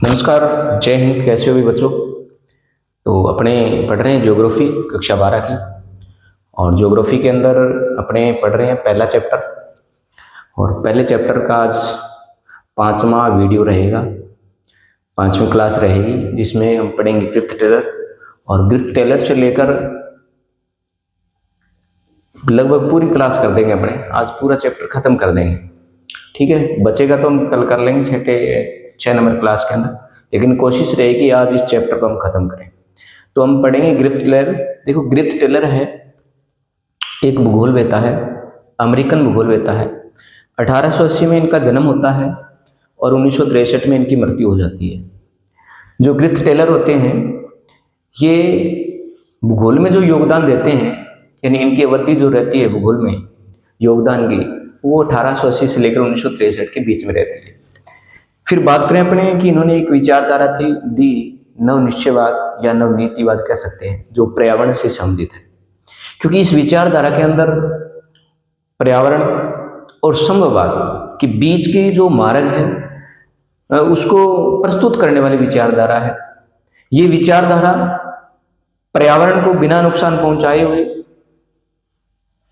नमस्कार। जय हिंद। कैसे हो भी बच्चों? तो अपने पढ़ रहे हैं ज्योग्राफी कक्षा 12 की। और ज्योग्राफी के अंदर अपने पढ़ रहे हैं पहला चैप्टर। और पहले चैप्टर का आज 5वां वीडियो रहेगा, 5वीं क्लास रहेगी, जिसमें हम पढ़ेंगे ग्रिफ्थ टेलर। और ग्रिफ्थ टेलर से लेकर लगभग पूरी क्लास कर देंगे अपने, आज पूरा चैप्टर खत्म कर देंगे। ठीक है, बचेगा तो हम कल कर लेंगे 6 नंबर क्लास के अंदर, लेकिन कोशिश रहेगी आज इस चैप्टर को हम खत्म करें। तो हम पढ़ेंगे ग्रिफ्थ टेलर। देखो, ग्रिफ्थ टेलर है एक भूगोलवेत्ता है, अमेरिकन भूगोलवेत्ता है। 1880 में इनका जन्म होता है और 1963 में इनकी मृत्यु हो जाती है। जो ग्रिफ्थ टेलर होते हैं ये भूगोल में जो योगदान देते हैं, यानी इनकी अवधि जो रहती है भूगोल में योगदान की, वो 1880 से लेकर 1963 के बीच में रहती है। फिर बात करें अपने कि इन्होंने एक विचारधारा थी दी, नवनिश्चयवाद या नवनीतिवाद कह सकते हैं, जो पर्यावरण से संबंधित है। क्योंकि इस विचारधारा के अंदर पर्यावरण और संभववाद के बीच के जो मार्ग है उसको प्रस्तुत करने वाली विचारधारा है। ये विचारधारा पर्यावरण को बिना नुकसान पहुंचाए हुए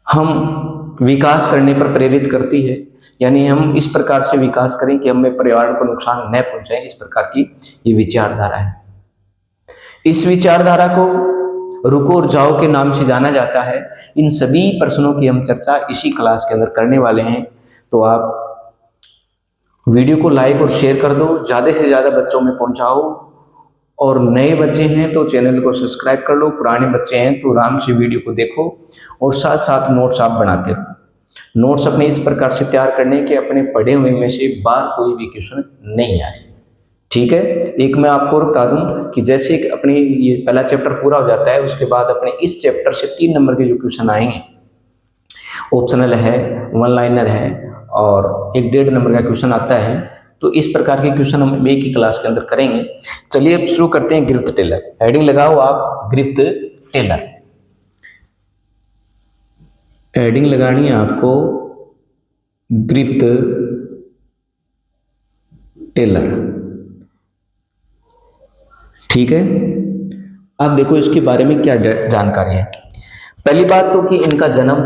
हम विकास करने पर प्रेरित करती है। यानी हम इस प्रकार से विकास करें कि हमें पर्यावरण को नुकसान न पहुंचाए, इस प्रकार की ये विचारधारा है। इस विचारधारा को रुको और जाओ के नाम से जाना जाता है। इन सभी प्रश्नों की हम चर्चा इसी क्लास के अंदर करने वाले हैं। तो आप वीडियो को लाइक और शेयर कर दो, ज़्यादा से ज़्यादा बच्चों में पहुंचाओ। और नए बच्चे हैं तो चैनल को सब्सक्राइब कर लो, पुराने बच्चे हैं तो आराम से वीडियो को देखो और साथ साथ नोट्स आप बनाते रहो। नोट्स अपने इस प्रकार से तैयार करने के अपने पढ़े हुए में से बार कोई भी क्वेश्चन नहीं आए। ठीक है, एक मैं आपको बता दूं कि जैसे अपनी ये पहला चैप्टर पूरा हो जाता है, उसके बाद अपने इस चैप्टर से 3 नंबर के जो क्वेश्चन आएंगे, ऑप्शनल है, वन लाइनर है और एक 1.5 नंबर का क्वेश्चन आता है। तो इस प्रकार के क्वेश्चन हम एक ही क्लास के अंदर करेंगे। चलिए अब शुरू करते हैं। ग्रिफ्थ टेलर, हेडिंग लगाओ आप, ग्रिफ्थ टेलर। हेडिंग लगानी है आपको ग्रिफ्थ टेलर। ठीक है, अब देखो इसके बारे में क्या जानकारी है। पहली बात तो कि इनका जन्म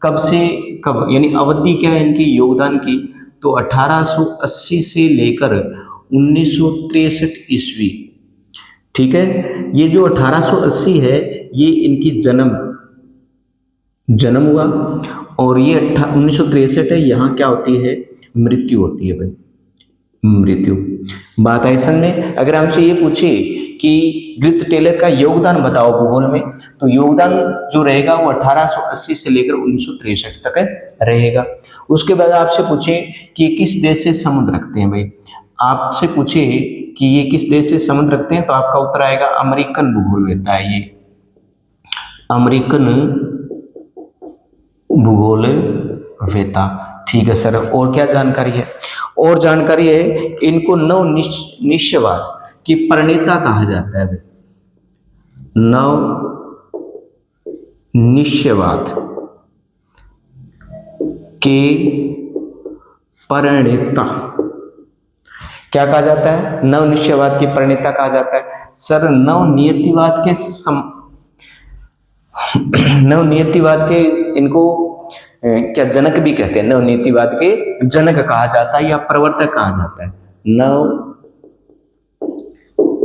कब से कब, यानी अवधि क्या है इनकी योगदान की, तो 1880 से लेकर 1963 ईस्वी। ठीक है, ये जो 1880 है ये इनकी जन्म हुआ और ये 1963 है, यहाँ क्या होती है, मृत्यु होती है भाई, मृत्यु। बात है में अगर हमसे ये पूछे कि ग्रिफ्थ टेलर का योगदान बताओ भूगोल में, तो योगदान जो रहेगा वो 1880 से लेकर 1963 तक रहेगा। उसके बाद आपसे पूछे कि किस देश से संबंध रखते हैं भाई, आपसे पूछे कि ये किस देश से संबंध रखते हैं, तो आपका उत्तर आएगा अमेरिकन भूगोलवेत्ता है ये, अमेरिकन भूगोलवेत्ता। ठीक है सर, और क्या जानकारी है? और जानकारी है, इनको नवनिश्चयवाद की प्रणेता कहा जाता है। नवनिश्चयवाद के प्रणेता क्या कहा जाता है? नवनिश्चयवाद की प्रणेता कहा जाता है। सर नवनीतिवाद के इनको क्या जनक भी कहते हैं, नवनीतिवाद के जनक कहा जाता है या प्रवर्तक कहा जाता है।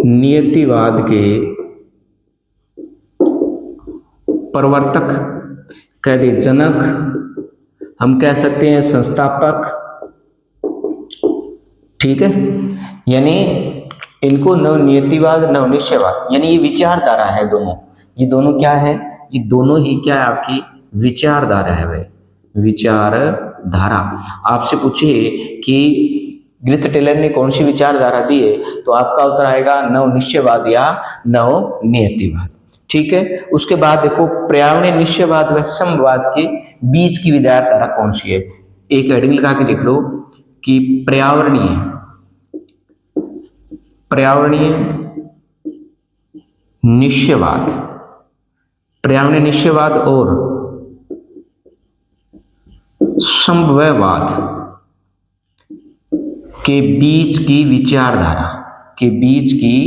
नवनीतिवाद के प्रवर्तक कह दे, जनक हम कह सकते हैं, संस्थापक। ठीक है, यानी इनको नवनीतिवाद नवनिश्चयवाद यानी ये विचारधारा है दोनों। ये दोनों क्या है? ये दोनों ही क्या है, आपकी विचारधारा है भाई, विचारधारा। आपसे पूछे कि ग्रिफ्थ टेलर ने कौन सी विचारधारा दी है, तो आपका उत्तर आएगा नवनिश्चयवाद या नवनीतिवाद। ठीक है, उसके बाद देखो पर्यावरणीय निश्चयवाद व समवाद के बीच की विचारधारा कौन सी है। एक हेडिंग लगा के लिख लो कि पर्यावरणीय निश्चयवाद, पर्यावरणीय निश्चयवाद और समवायवाद के बीच की विचारधारा के बीच की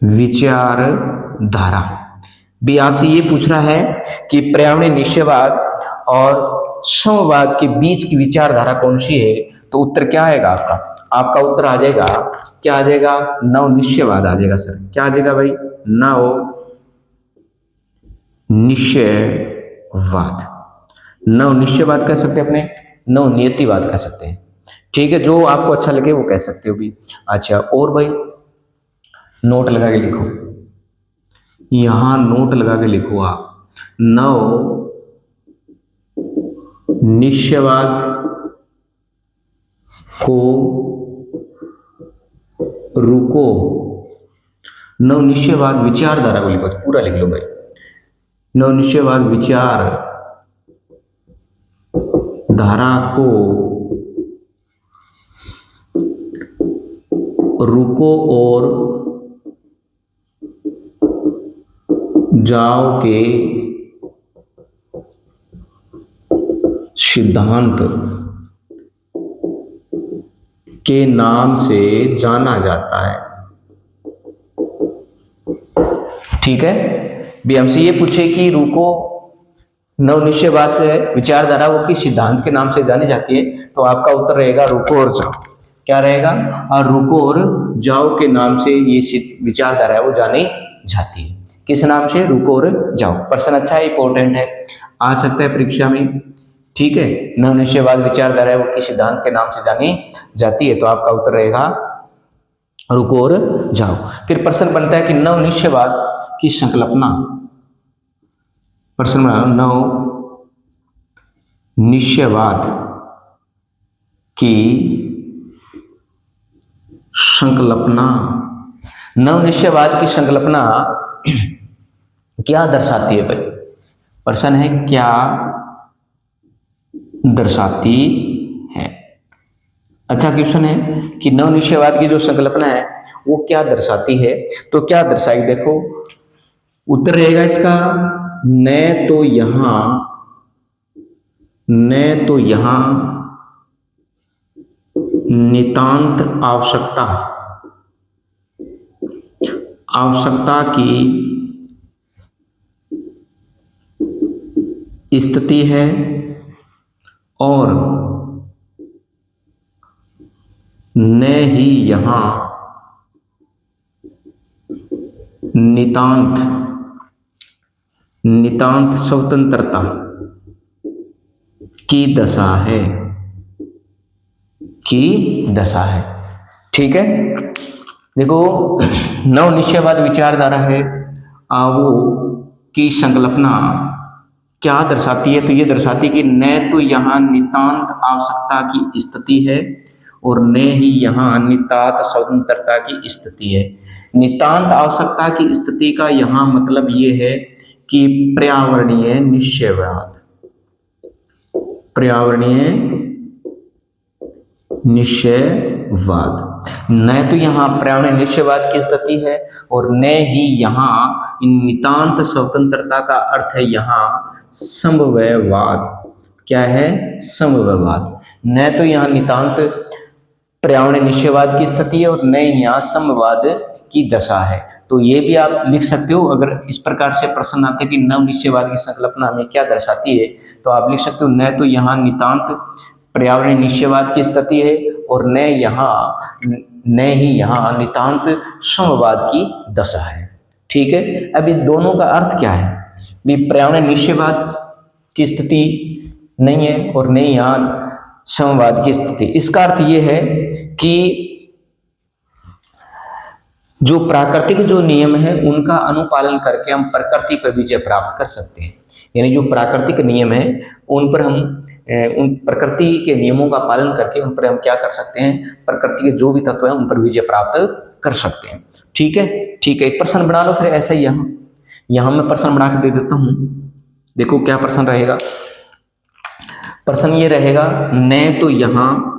विचारधारा। भी आपसे ये पूछ रहा है कि पर्यावरणीय निश्चयवाद और समवाद के बीच की विचारधारा कौन सी है, तो उत्तर क्या आएगा आपका? आपका उत्तर आ जाएगा, क्या आ जाएगा? नव निश्चयवाद आ जाएगा सर। क्या आ जाएगा भाई? नव निश्चयवाद। नव निश्चयवाद कह सकते हैं अपने, नव नियतिवाद कह सकते हैं। ठीक है, जो आपको अच्छा लगे वो कह सकते हो भी। अच्छा, और भाई नोट लगा के लिखो, यहां नोट लगा के लिखो आप, नव निश्चयवाद को रुको, नव निश्चयवाद विचारधारा को लिखो, पूरा लिख लो भाई। नव निश्चयवाद विचार धारा को रुको और जाओ के सिद्धांत के नाम से जाना जाता है। ठीक है, भी हमसे ये पूछे कि रुको नवनिश्चयवाद विचारधारा वो किस सिद्धांत के नाम से जानी जाती है, तो आपका उत्तर रहेगा रुको और जाओ। क्या रहेगा? और रुको और जाओ के नाम से ये विचारधारा है वो जानी जाती है। किस नाम से? रुको और जाओ। प्रश्न अच्छा है, इंपॉर्टेंट है, आ सकता है परीक्षा में। ठीक है, नवनिश्चयवाद विचारधारा है वो किस सिद्धांत के नाम से जानी जाती है, तो आपका उत्तर रहेगा रुको और जाओ। फिर प्रश्न बनता है कि नवनिश्चयवाद की संकल्पना। प्रश्न बनाओ, नव निश्चयवाद की संकल्पना। नव निश्चयवाद की संकल्पना क्या दर्शाती है भाई? प्रश्न है क्या दर्शाती है। अच्छा क्वेश्चन है कि नव निश्चयवाद की जो संकल्पना है वो क्या दर्शाती है, तो क्या दर्शाएगी? देखो उत्तर रहेगा इसका, न तो यहां नितांत आवश्यकता की स्थिति है और न ही यहां नितांत स्वतंत्रता की दशा है। ठीक है, देखो नव निश्चयवाद विचारधारा है वो की संकल्पना क्या दर्शाती है, तो ये दर्शाती है कि न तो यहाँ नितांत आवश्यकता की स्थिति है और न ही यहाँ नितांत स्वतंत्रता की स्थिति है। नितांत आवश्यकता की स्थिति का यहाँ मतलब ये है कि पर्यावरणीय निश्चयवाद न तो यहाँ पर्यावरणीय निश्चयवाद की स्थिति है और न ही यहाँ नितांत स्वतंत्रता का अर्थ है यहाँ समवायवाद। क्या है? समवायवाद। न तो यहाँ नितांत पर्यावरणीय निश्चयवाद की स्थिति है और न ही यहाँ समवाद की दशा है। तो ये भी आप लिख सकते हो, अगर इस प्रकार से प्रश्न आते हैं कि नव निश्चयवाद की संकल्पना हमें क्या दर्शाती है, तो आप लिख सकते हो न तो यहाँ नितांत पर्यावरणीय निश्चयवाद की स्थिति है और न ही यहाँ नितांत समवाद की दशा है। ठीक है, अब ये दोनों का अर्थ क्या है? भी पर्यावरणीय निश्चयवाद की स्थिति नहीं है और नहीं यहाँ समवाद की स्थिति। इसका अर्थ ये है कि जो प्राकृतिक जो नियम है उनका अनुपालन करके हम प्रकृति पर विजय प्राप्त कर सकते हैं। यानी जो प्राकृतिक नियम है उन पर हम उन प्रकृति के नियमों का पालन करके उन पर हम क्या कर सकते हैं? प्रकृति के जो भी तत्व हैं उन पर विजय प्राप्त कर सकते हैं। ठीक है, ठीक है, एक प्रश्न बना लो फिर ऐसा ही यहाँ मैं प्रश्न बना के दे देता हूँ। देखो क्या प्रश्न रहेगा। प्रश्न ये रहेगा, न तो यहाँ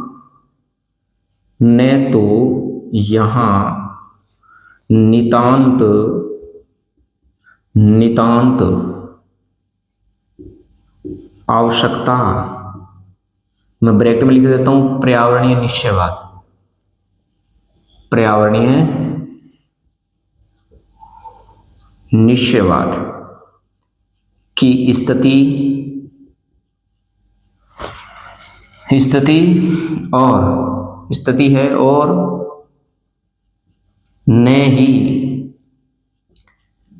नितांत आवश्यकता, मैं ब्रैकेट में लिख देता हूं पर्यावरणीय निश्चयवाद, पर्यावरणीय निश्चयवाद की स्थिति है और न ही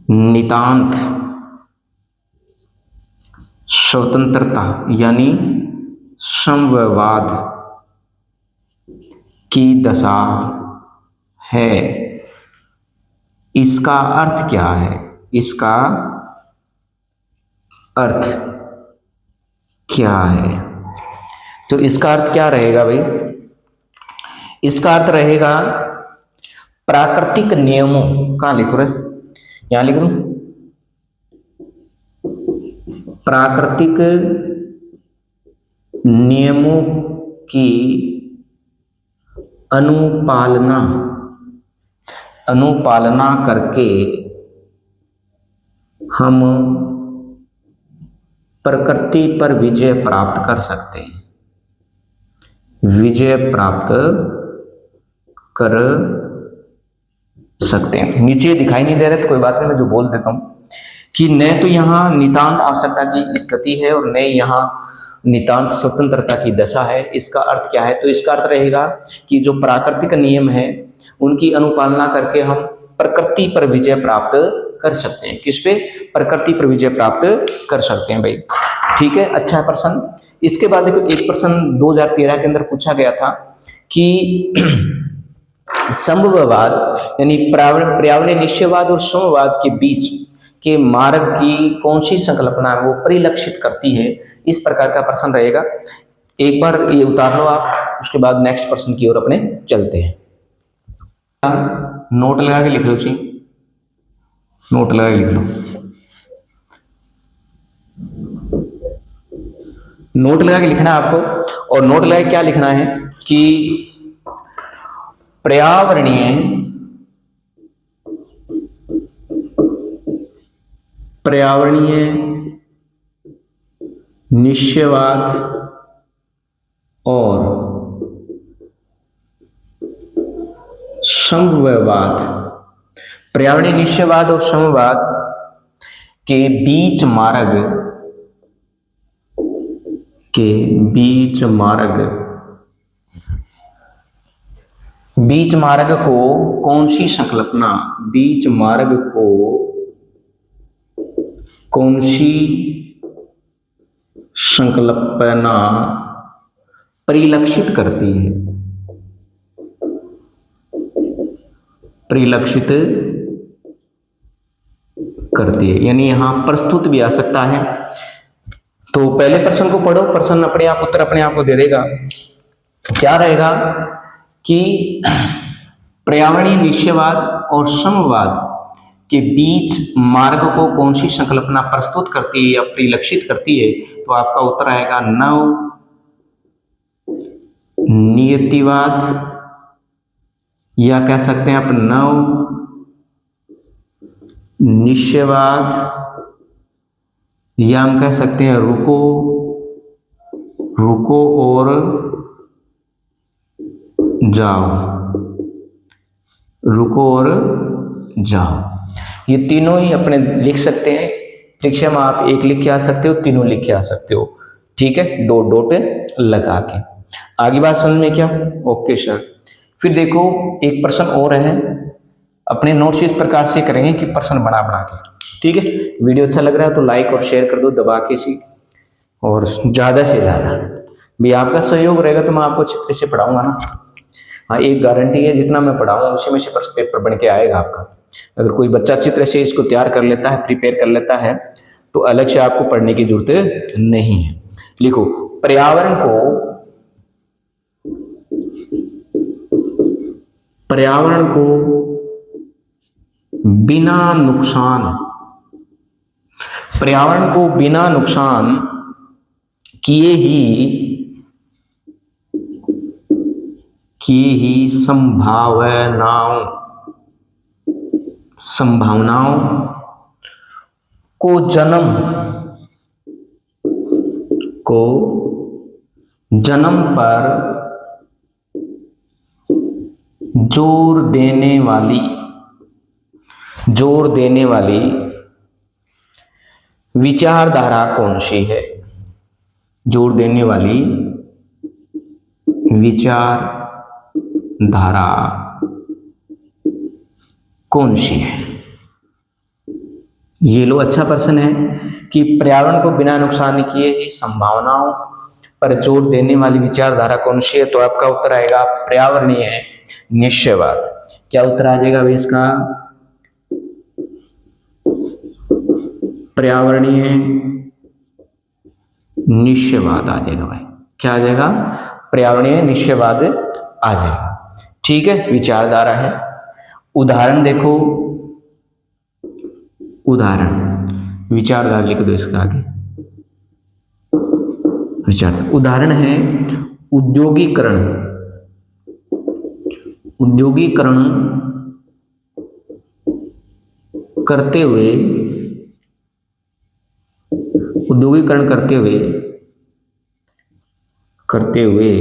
नितांत स्वतंत्रता यानी समवाद की दशा है। इसका अर्थ क्या है? इसका अर्थ क्या है? तो इसका अर्थ क्या रहेगा भाई? इसका अर्थ रहेगा प्राकृतिक नियमों, कहाँ लिख रहे, यहां लिख लूं, प्राकृतिक नियमों की अनुपालना करके हम प्रकृति पर विजय प्राप्त कर सकते हैं। विजय प्राप्त कर सकते हैं। नीचे दिखाई नहीं दे रहे तो कोई बात नहीं, मैं जो बोल देता हूं कि न तो यहाँ नितांत आवश्यकता की स्थिति है और न यहाँ नितांत स्वतंत्रता की दशा है। इसका अर्थ क्या है? तो इसका अर्थ रहेगा कि जो प्राकृतिक नियम है उनकी अनुपालना करके हम प्रकृति पर विजय प्राप्त कर सकते हैं। किस पे? प्रकृति पर विजय प्राप्त कर सकते हैं भाई। ठीक है, अच्छा प्रश्न। इसके बाद देखो एक प्रश्न 2013 के अंदर पूछा गया था कि समवाद यानी पर्यावरणीय निश्चयवाद और समवाद के बीच के मार्ग की कौन सी संकल्पना वो परिलक्षित करती है, इस प्रकार का प्रश्न रहेगा। एक बार ये उतार लो आप, उसके बाद नेक्स्ट प्रश्न की ओर अपने चलते हैं। नोट लगा के लिख लो जी, नोट लगा के लिख लो, नोट लगा के लिखना है आपको। और नोट लगा के क्या लिखना है कि पर्यावरणीय निश्चयवाद और समवाद, पर्यावरणीय निश्चयवाद और समवाद के बीच मार्ग को कौन सी संकल्पना, कौन सी संकल्पना परिलक्षित करती है, यानी यहां प्रस्तुत भी आ सकता है। तो पहले प्रश्न को पढ़ो, प्रश्न अपने आप उत्तर अपने आप को दे देगा। क्या रहेगा कि पर्यावरणीय निश्चयवाद और समवाद के बीच मार्ग को कौन सी संकल्पना प्रस्तुत करती है या परिलक्षित करती है? तो आपका उत्तर आएगा नव नियतिवाद, या कह सकते हैं आप नव निश्चयवाद, या हम कह सकते हैं रुको और जाओ। ये तीनों ही अपने लिख सकते हैं। परीक्षा में आप एक लिख के आ सकते हो, तीनों लिख के आ सकते हो। ठीक है, डॉट डॉट लगा के। आगे बात समझ में क्या? Okay sir. फिर देखो एक प्रश्न और है, अपने नोट्स इस प्रकार से करेंगे कि प्रश्न बना के। ठीक है, वीडियो अच्छा लग रहा है तो लाइक और शेयर कर दो दबा के सी, और ज़्यादा से ज़्यादा भी आपका सहयोग रहेगा तो मैं आपको अच्छी तरह से पढ़ाऊंगा ना। हाँ, एक गारंटी है, जितना मैं पढ़ाऊंगा उसी में से पेपर बन के आएगा आपका। अगर कोई बच्चा अच्छी तरह से इसको तैयार कर लेता है, प्रिपेयर कर लेता है, तो अलग से आपको पढ़ने की जरूरत नहीं है। लिखो, पर्यावरण को बिना नुकसान किए ही संभावनाओं को जन्म पर जोर देने वाली विचारधारा कौन सी है? जोर देने वाली विचारधारा कौन सी है? ये लो अच्छा प्रश्न है कि पर्यावरण को बिना नुकसान किए ही संभावनाओं पर जोर देने वाली विचारधारा कौन सी है? तो आपका उत्तर आएगा पर्यावरणीय निश्चयवाद। क्या उत्तर आ जाएगा भाई इसका? पर्यावरणीय निश्चयवाद आ जाएगा भाई। क्या आ जाएगा? पर्यावरणीय निश्चयवाद आ जाएगा। ठीक है, विचारधारा है। उदाहरण देखो, उदाहरण विचारधारा लिख दो इसके आगे। विचार उदाहरण है उद्योगीकरण। उद्योगीकरण करते हुए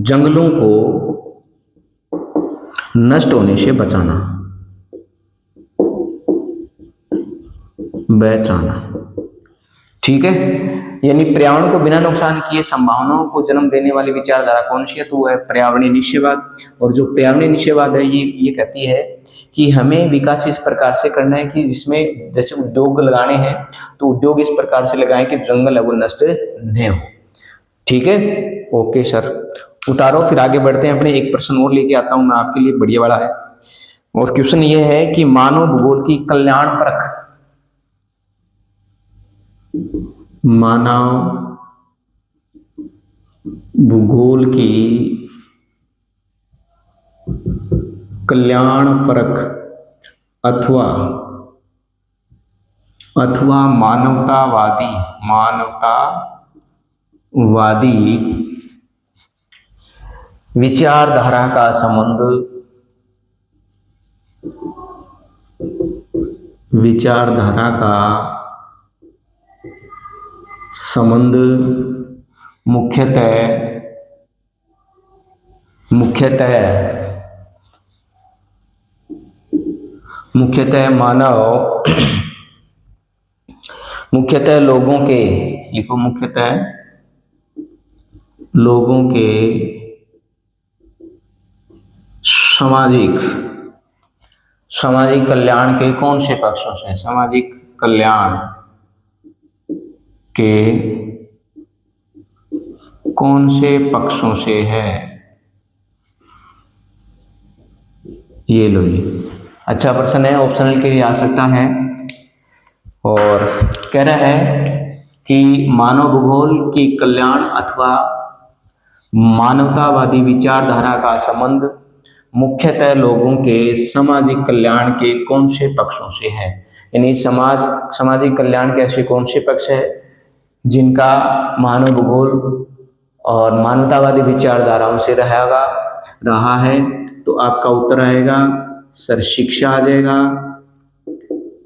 जंगलों को नष्ट होने से बचाना। ठीक है, यानी पर्यावरण को बिना नुकसान किए संभावनाओं को जन्म देने वाली विचारधारा कौन सी है? तो वह है पर्यावरणीय निश्चयवाद। और जो पर्यावरणीय निश्चयवाद है ये कहती है कि हमें विकास इस प्रकार से करना है कि जिसमें जैसे उद्योग लगाने हैं तो उद्योग इस प्रकार से लगाएं कि जंगल है वो नष्ट न हो। ठीक है, ओके सर, उतारो फिर आगे बढ़ते हैं। अपने एक प्रश्न और लेके आता हूं मैं आपके लिए, बढ़िया वाला है। और क्वेश्चन ये है कि मानव भूगोल की कल्याणपरक अथवा मानवतावादी विचारधारा का संबंध मुख्यतः लोगों के सामाजिक कल्याण के कौन से पक्षों से? सामाजिक कल्याण के कौन से पक्षों से है? ये लो जी, अच्छा प्रश्न है, ऑप्शनल के लिए आ सकता है। और कह रहा है कि मानव भूगोल की कल्याण अथवा मानवतावादी विचारधारा का संबंध मुख्यतः लोगों के सामाजिक कल्याण के कौन से पक्षों से है? यानी सामाजिक कल्याण के ऐसे कौन से पक्ष है जिनका मानव भूगोल और मानवतावादी विचारधाराओं से रहा है? तो आपका उत्तर आएगा सर शिक्षा आ जाएगा,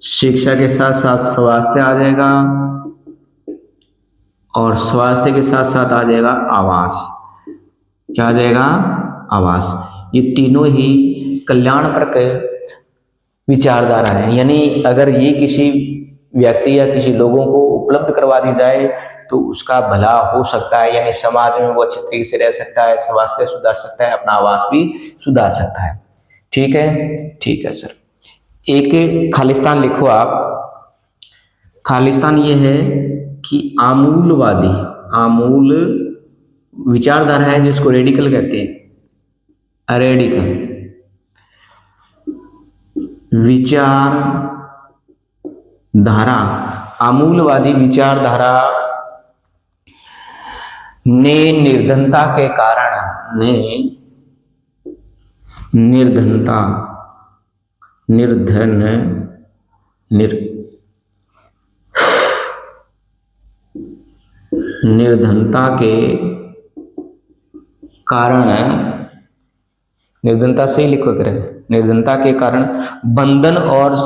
शिक्षा के साथ साथ स्वास्थ्य आ जाएगा, और स्वास्थ्य के साथ साथ आ जाएगा आवास। क्या आ जाएगा? आवास। ये तीनों ही कल्याणप्रक विचारधारा है। यानी अगर ये किसी व्यक्ति या किसी लोगों को उपलब्ध करवा दी जाए तो उसका भला हो सकता है, यानी समाज में वो अच्छे तरीके से रह सकता है, स्वास्थ्य सुधार सकता है, अपना आवास भी सुधार सकता है। ठीक है, ठीक है सर। एक खालिस्तान लिखो आप। खालिस्तान ये है कि आमूल विचारधारा है जिसको रेडिकल कहते हैं। रेडिकल विचारधारा, आमूलवादी विचारधारा ने निर्धनता के कारण निर्धनता के कारण, निर्धनता से ही लिखो करे, निर्धनता के कारण बंधन और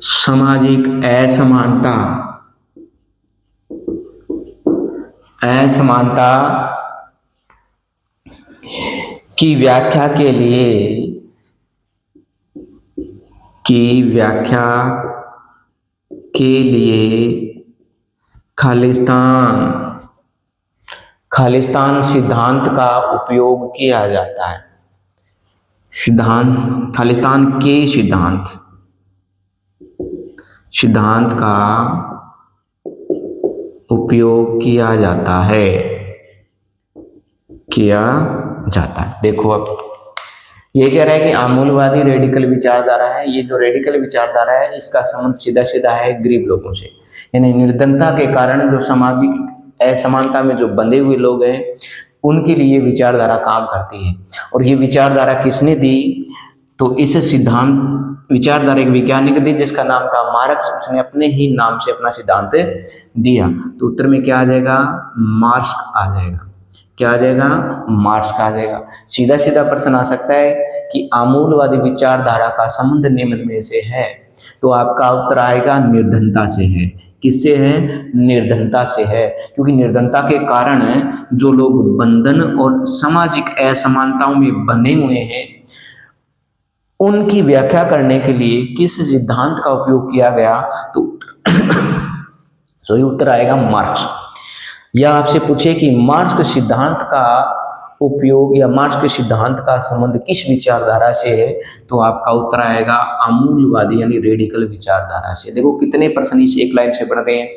सामाजिक असमानता असमानता की व्याख्या के लिए खालिस्तान सिद्धांत का उपयोग किया जाता है। खालिस्तान के सिद्धांत का उपयोग किया जाता है। देखो अब ये कह रहा है कि आमूलवादी रेडिकल विचारधारा है। ये जो रेडिकल विचारधारा है इसका संबंध सीधा सीधा है गरीब लोगों से, यानी निर्धनता के कारण जो सामाजिक असमानता में जो बंधे हुए लोग हैं उनके लिए विचारधारा काम करती है। और ये विचारधारा किसने दी? तो इस सिद्धांत विचारधारा एक वैज्ञानिक दी जिसका नाम था मार्क्स। उसने अपने ही नाम से अपना सिद्धांत दिया। तो उत्तर में क्या आ जाएगा? मार्क्स आ जाएगा। क्या आ जाएगा? मार्क्स का आ जाएगा। सीधा सीधा प्रश्न आ सकता है कि आमूलवादी विचारधारा का संबंध निम्न में से है, तो आपका उत्तर आएगा निर्धनता से है। किससे है? निर्धनता से है, क्योंकि निर्धनता के कारण जो लोग बंधन और सामाजिक असमानताओं में बंधे हुए हैं उनकी व्याख्या करने के लिए किस सिद्धांत का उपयोग किया गया? तो उत्तर आएगा मार्क्स। या आपसे पूछे कि मार्क्स के सिद्धांत का उपयोग या मार्क्स के सिद्धांत का संबंध किस विचारधारा से है, तो आपका उत्तर आएगा आमूलवादी यानी रेडिकल विचारधारा से। देखो कितने प्रश्न इस एक लाइन से बन रहे हैं।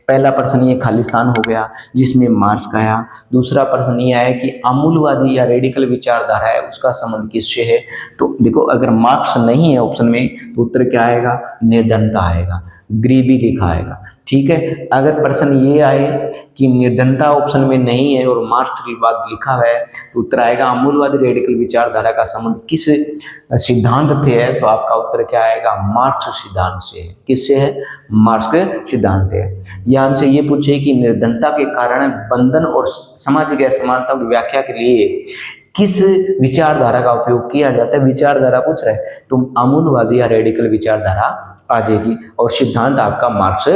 पहला प्रश्न ये खालिस्तान हो गया जिसमें मार्क्स का आया। दूसरा प्रश्न ये है कि आमूलवादी या रेडिकल विचारधारा है उसका संबंध किससे है। तो देखो अगर मार्क्स नहीं है ऑप्शन में तो उत्तर क्या आएगा? निर्धनता आएगा, गरीबी लिखा आएगा। ठीक है। अगर प्रश्न ये आए कि निर्धनता ऑप्शन में नहीं है और मार्क्स के बाद लिखा है तो उत्तर आएगा आमूलवादी रेडिकल विचारधारा का संबंध किस सिद्धांत से है, तो आपका उत्तर क्या आएगा? मार्क्स सिद्धांत से है। किससे है? मार्क्स के सिद्धांत है। या हमसे ये पूछे कि निर्धनता के कारण बंधन और सामाजिक असमानता की व्याख्या के लिए किस विचारधारा का उपयोग किया जाता है, विचारधारा पूछ रहे तो आमूलवादी या रेडिकल विचारधारा आ जाएगी और सिद्धांत आपका मार्क्स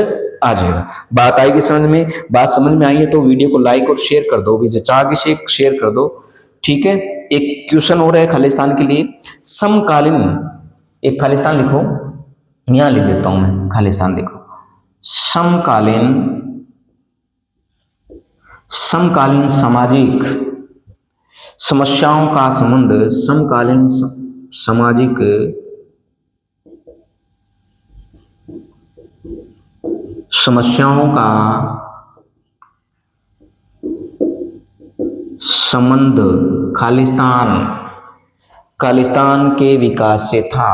आ जाएगा। बात आएगी समझ में? बात समझ में आई है तो वीडियो को लाइक और शेयर कर दो, आगे से शेयर कर दो। ठीक है। एक क्वेश्चन और है खालिस्तान के लिए। समकालीन, एक खालिस्तान लिखो, यहां लिख देता हूं मैं खालिस्तान। देखो समकालीन सामाजिक समस्याओं का संबंध, समकालीन सामाजिक समस्याओं का संबंध खालिस्तान के विकास से था।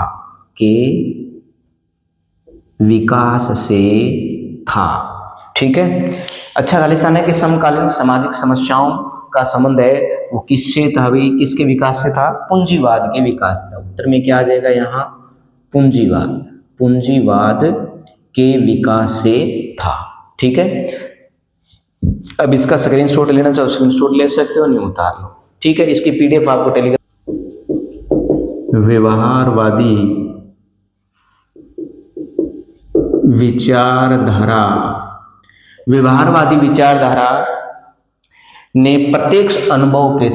ठीक है। अच्छा, खालिस्तान है कि समकालीन सामाजिक समस्याओं का संबंध है वो किससे था भाई? किसके विकास से था? पूंजीवाद के विकास था। उत्तर में क्या आ जाएगा? यहाँ पूंजीवाद के विकास से था। ठीक है। अब इसका स्क्रीनशॉट लेना चाहो स्क्रीनशॉट ले सकते हो, नहीं उतार लो। ठीक है। इसकी पीडीएफ आपको टेलीग्राम। व्यवहारवादी विचारधारा ने प्रत्यक्ष अनुभव के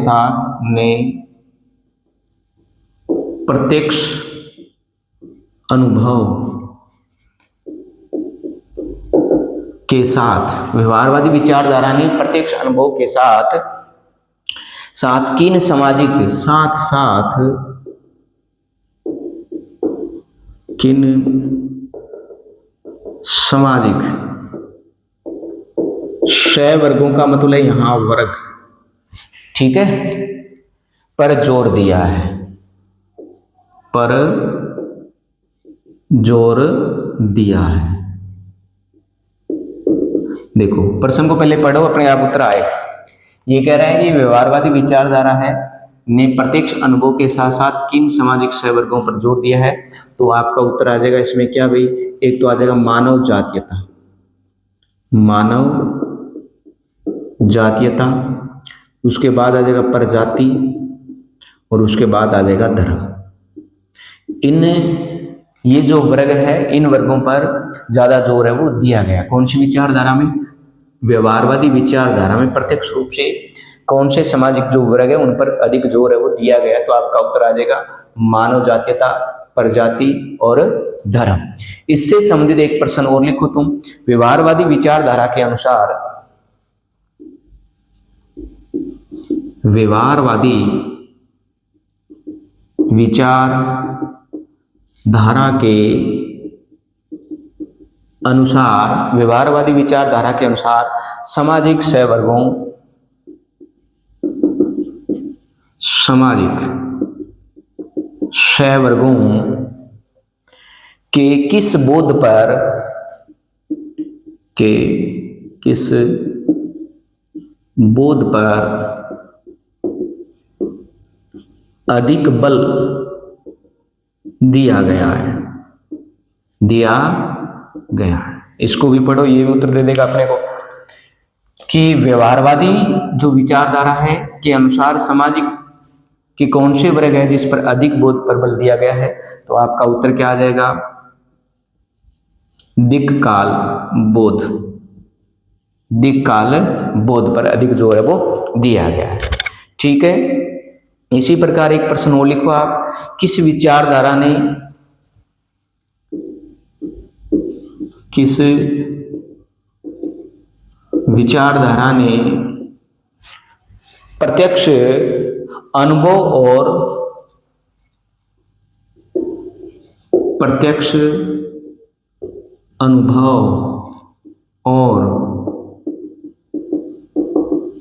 साथ व्यवहारवादी विचारधारा ने प्रत्यक्ष अनुभव के साथ किन सामाजिक वर्गों का मतलब है यहां वर्ग, ठीक है, पर जोर दिया है। देखो प्रश्न को पहले पढ़ो, अपने आप उत्तर आए। ये कह रहा है कि व्यवहारवादी विचारधारा ने प्रत्यक्ष अनुभव के साथ साथ किन सामाजिक सहवर्गों पर जोर दिया है, तो आपका उत्तर आ जाएगा इसमें क्या भाई? एक तो आ जाएगा मानव जातीयता, उसके बाद आ जाएगा प्रजाति और उसके बाद आ जाएगा धर्म। ये जो वर्ग है इन वर्गों पर ज्यादा जोर है वो दिया गया। कौन सी विचारधारा में? व्यवहारवादी विचारधारा में प्रत्यक्ष रूप से कौन से सामाजिक जो वर्ग है उन पर अधिक जोर है वो दिया गया है, तो आपका उत्तर आ जाएगा मानव जातीयता, प्रजाति और धर्म। इससे संबंधित एक प्रश्न और लिखो तुम। व्यवहारवादी विचारधारा के अनुसार, व्यवहारवादी विचारधारा के अनुसार, व्यवहारवादी विचारधारा के अनुसार सामाजिक सहवर्गों, सामाजिक सहवर्गों के किस बोध पर, के किस बोध पर अधिक बल दिया गया है, दिया गया है। इसको भी पढ़ो, ये भी उत्तर दे देगा अपने को कि व्यवहारवादी जो विचारधारा है के अनुसार सामाजिक कि कौन से वर्ग है जिस पर अधिक बोध पर बल दिया गया है, तो आपका उत्तर क्या आ जाएगा, दिक्काल बोध, दिक्काल बोध पर अधिक जोर है वो दिया गया है। ठीक है, इसी प्रकार एक प्रश्न और लिखो आप, किस विचारधारा ने, किस विचारधारा ने प्रत्यक्ष अनुभव और प्रत्यक्ष अनुभव और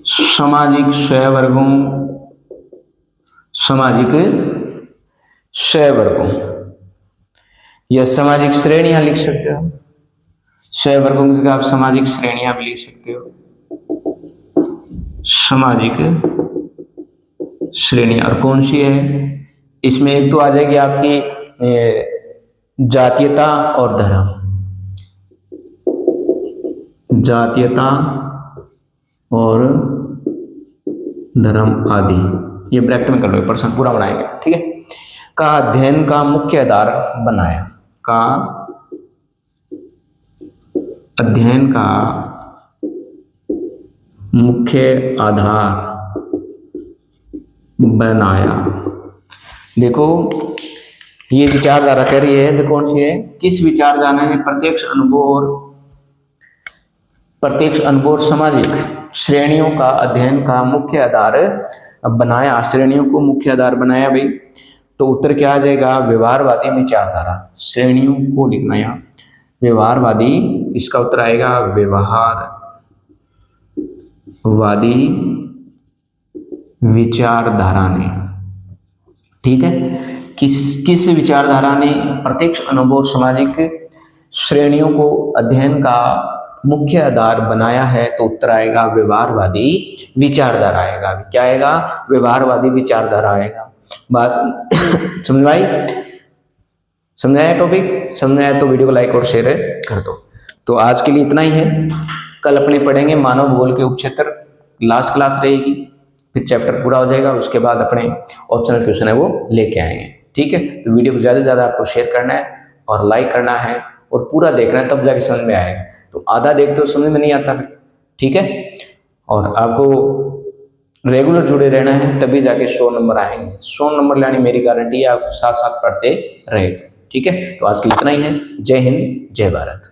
सामाजिक सहवर्गों, सामाजिक सहवर्गों या सामाजिक श्रेणियां लिख सकते हो, सहवर्गों की जगह आप सामाजिक श्रेणियां भी लिख सकते हो, सामाजिक श्रेणियां। और कौन सी है इसमें, एक तो आ जाएगी आपकी जातीयता और धर्म, जातीयता और धर्म आदि, ये ब्रैकेट में कर लो, प्रश्न पूरा बनाएंगे। ठीक है, का अध्ययन का मुख्य आधार बनाया, का अध्ययन का मुख्य आधार बनाया। देखो ये विचारधारा कह रही है, देखो कौन सी है, किस विचारधारा ने प्रत्यक्ष अनुभव और सामाजिक श्रेणियों का अध्ययन का मुख्य आधार बनाया, श्रेणियों को मुख्य आधार बनाया भाई, तो उत्तर क्या आ जाएगा, व्यवहारवादी विचारधारा। श्रेणियों को लिखना यहाँ व्यवहारवादी, इसका उत्तर आएगा व्यवहारवादी विचारधारा ने। ठीक है, किस विचारधारा ने प्रत्यक्ष अनुभव और सामाजिक श्रेणियों को अध्ययन का मुख्य आधार बनाया है, तो उत्तर आएगा व्यवहारवादी विचारधारा आएगा। क्या आएगा, व्यवहारवादी विचारधारा आएगा। बात समझ आई, समझाया टॉपिक, समझाया तो वीडियो को लाइक और शेयर कर दो। तो आज के लिए इतना ही है, कल अपने पढ़ेंगे मानव भूगोल के उपक्षेत्र, लास्ट क्लास रहेगी, फिर चैप्टर पूरा हो जाएगा, उसके बाद अपने ऑप्शनल क्वेश्चन है वो लेके आएंगे। ठीक है, तो वीडियो को ज़्यादा से ज़्यादा आपको शेयर करना है और लाइक करना है और पूरा देखना है, तब जाके समझ में आएगा। तो आधा देखते हो समझ में नहीं आता। ठीक है, और आपको रेगुलर जुड़े रहना है, तभी जाके 100 नंबर आएंगे। 100 नंबर लाने मेरी गारंटी है, आप साथ साथ पढ़ते रहेगा। ठीक है, तो आज के लिए इतना ही है। जय हिंद, जय भारत।